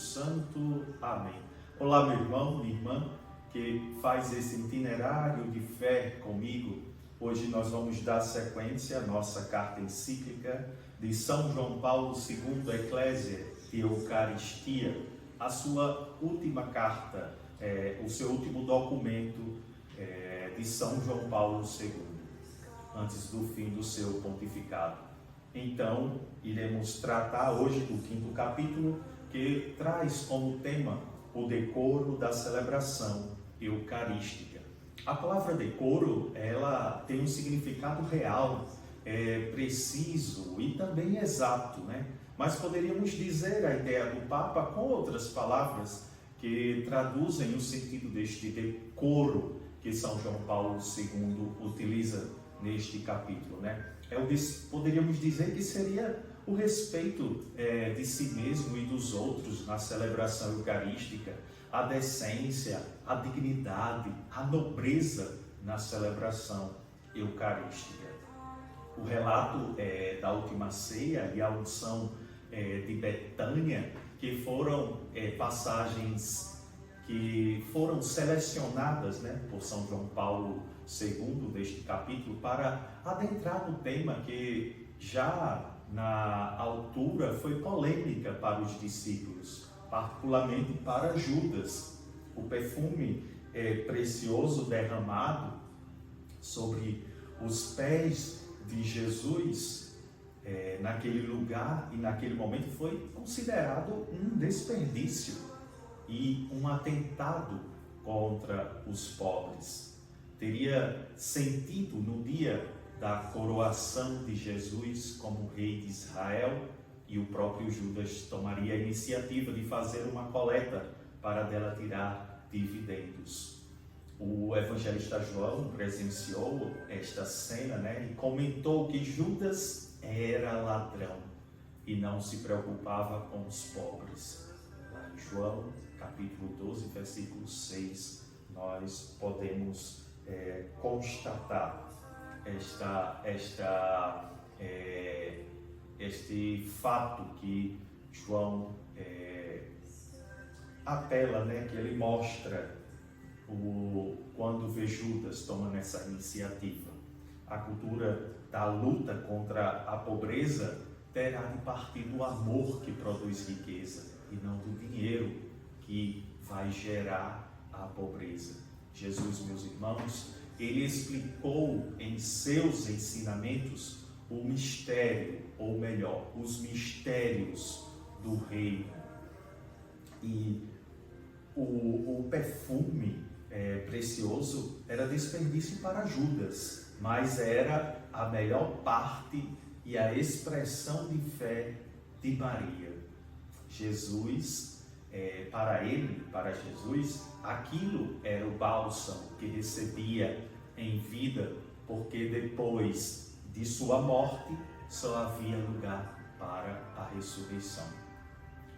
Santo. Amém. Olá, meu irmão, minha irmã, que faz esse itinerário de fé comigo. Hoje nós vamos dar sequência à nossa carta encíclica de São João Paulo II, Eclésia e Eucaristia, a sua última carta, o seu último documento de São João Paulo II, antes do fim do seu pontificado. Então, iremos tratar hoje do 5º capítulo, que traz como tema o decoro da celebração eucarística. A palavra decoro, ela tem um significado real, preciso e também exato, né? Mas poderíamos dizer a ideia do Papa com outras palavras que traduzem o sentido deste decoro que São João Paulo II utiliza neste capítulo, né? Poderíamos dizer que seria o respeito de si mesmo e dos outros na celebração eucarística, a decência, a dignidade, a nobreza na celebração eucarística. O relato da última ceia e a unção de Betânia, que foram passagens que foram selecionadas, né, por São João Paulo II deste capítulo para adentrar no tema que já na altura foi polêmica para os discípulos, particularmente para Judas. O perfume precioso derramado sobre os pés de Jesus naquele lugar e naquele momento foi considerado um desperdício e um atentado contra os pobres. Teria sentido no dia da coroação de Jesus como rei de Israel, e o próprio Judas tomaria a iniciativa de fazer uma coleta para dela tirar dividendos. O evangelista João presenciou esta cena, né, e comentou que Judas era ladrão e não se preocupava com os pobres. Lá em João, capítulo 12, versículo 6, nós podemos constatar este fato que João apela, né, que ele mostra quando vê Judas tomando essa iniciativa. A cultura da luta contra a pobreza terá de partir do amor que produz riqueza e não do dinheiro que vai gerar a pobreza. Jesus, meus irmãos, ele explicou em seus ensinamentos o mistério, ou melhor, os mistérios do reino. E o perfume precioso era desperdício para Judas, mas era a melhor parte e a expressão de fé de Maria. Jesus, para Jesus, aquilo era o bálsamo que recebia em vida, porque depois de sua morte só havia lugar para a ressurreição.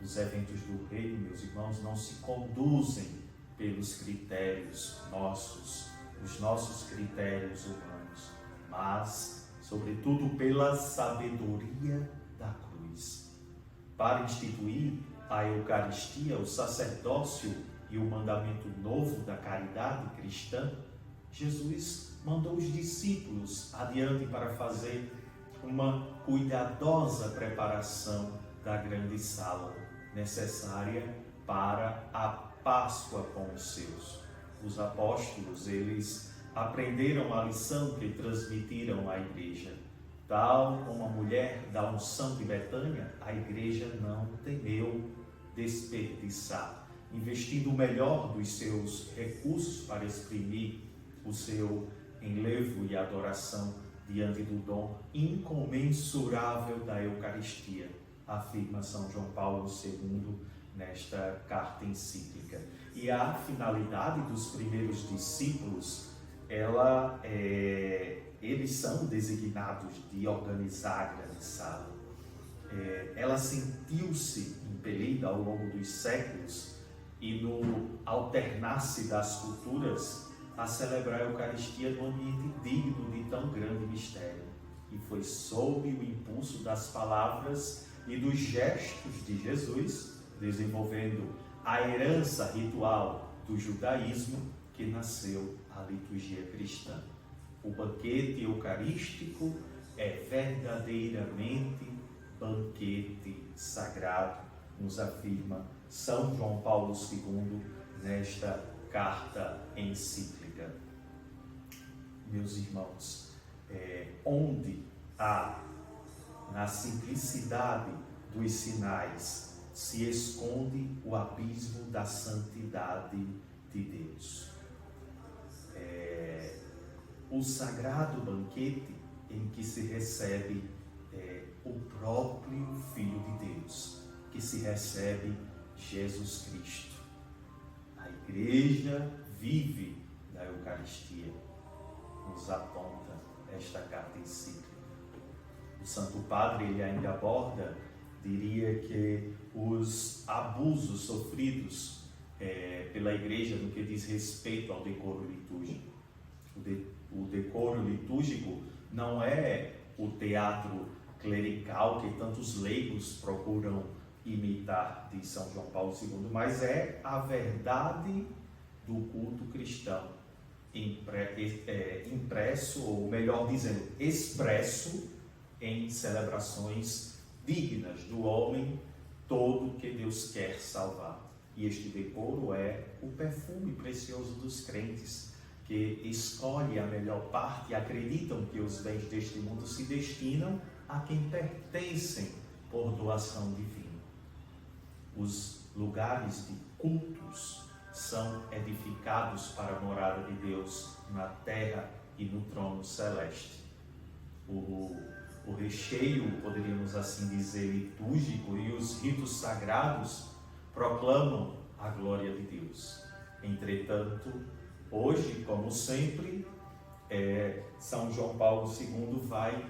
Os eventos do reino, meus irmãos, não se conduzem pelos critérios nossos, os nossos critérios humanos, mas, sobretudo, pela sabedoria da cruz. Para instituir a Eucaristia, o sacerdócio e o mandamento novo da caridade cristã, Jesus mandou os discípulos adiante para fazer uma cuidadosa preparação da grande sala necessária para a Páscoa com os seus. Os apóstolos, eles aprenderam a lição que transmitiram à igreja. Tal como a mulher da unção de Betânia, a igreja não temeu desperdiçar, investindo o melhor dos seus recursos para exprimir o seu enlevo e adoração diante do dom incomensurável da Eucaristia, afirma São João Paulo II nesta carta encíclica. E a finalidade dos primeiros discípulos, eles são designados de organizar a grande sala. Ela sentiu-se impelida ao longo dos séculos e no alternar-se das culturas a celebrar a Eucaristia no ambiente digno de tão grande mistério. E foi sob o impulso das palavras e dos gestos de Jesus desenvolvendo a herança ritual do judaísmo que nasceu a liturgia cristã. O banquete eucarístico é verdadeiramente banquete sagrado, nos afirma São João Paulo II nesta carta encíclica. Meus irmãos, onde há na simplicidade dos sinais se esconde o abismo da santidade de Deus. O sagrado banquete em que se recebe o próprio Filho de Deus, que se recebe Jesus Cristo. A Igreja vive da Eucaristia, nos aponta esta carta encíclica. O Santo Padre, ele ainda aborda, diria que os abusos sofridos pela Igreja no que diz respeito ao decoro litúrgico. O decoro litúrgico não é o teatro clerical que tantos leigos procuram imitar de São João Paulo II, mas é a verdade do culto cristão, impresso, ou melhor dizendo, expresso em celebrações dignas do homem todo que Deus quer salvar. E este decoro é o perfume precioso dos crentes, que escolhem a melhor parte e acreditam que os bens deste mundo se destinam a quem pertencem por doação divina. Os lugares de cultos são edificados para a morada de Deus na terra e no trono celeste. O recheio, poderíamos assim dizer, litúrgico e os ritos sagrados proclamam a glória de Deus. Entretanto, hoje, como sempre, São João Paulo II vai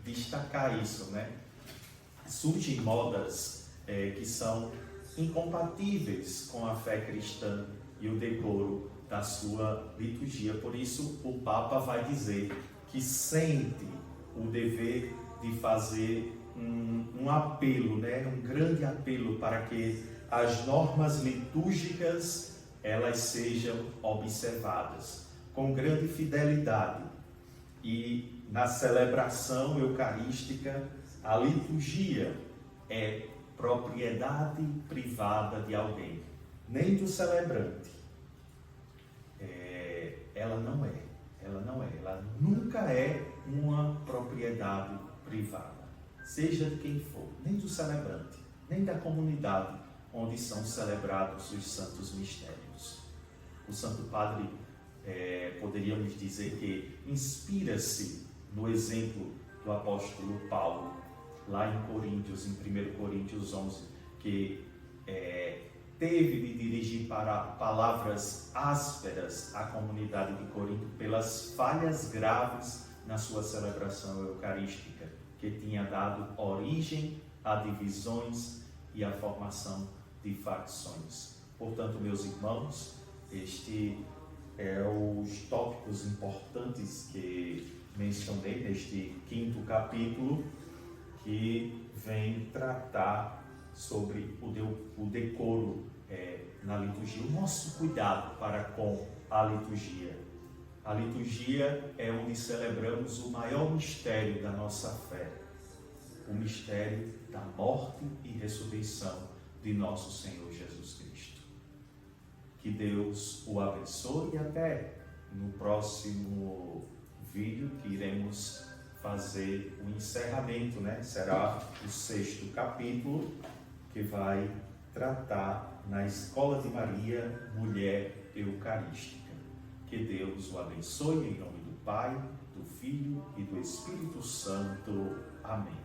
destacar isso, né? Surgem modas que são incompatíveis com a fé cristã e o decoro da sua liturgia. Por isso, o Papa vai dizer que sente o dever de fazer um apelo, né? Um grande apelo para que as normas litúrgicas elas sejam observadas com grande fidelidade. E na celebração eucarística, a liturgia é propriedade privada de alguém, nem do celebrante. Ela nunca é uma propriedade privada, seja de quem for, nem do celebrante, nem da comunidade onde são celebrados os santos mistérios. O Santo Padre, poderíamos dizer que inspira-se no exemplo do apóstolo Paulo, lá em Coríntios, em 1 Coríntios 11, que teve de dirigir para palavras ásperas à comunidade de Corinto pelas falhas graves na sua celebração eucarística, que tinha dado origem a divisões e a formação de facções. Portanto, meus irmãos, este é os tópicos importantes que mencionei neste 5º capítulo, que vem tratar sobre o decoro na liturgia, o nosso cuidado para com a liturgia. A liturgia é onde celebramos o maior mistério da nossa fé, o mistério da morte e ressurreição de nosso Senhor Jesus Cristo. Que Deus o abençoe e até no próximo vídeo que iremos fazer o encerramento, né? Será o 6º capítulo, que vai tratar na Escola de Maria, Mulher Eucarística. Que Deus o abençoe em nome do Pai, do Filho e do Espírito Santo. Amém.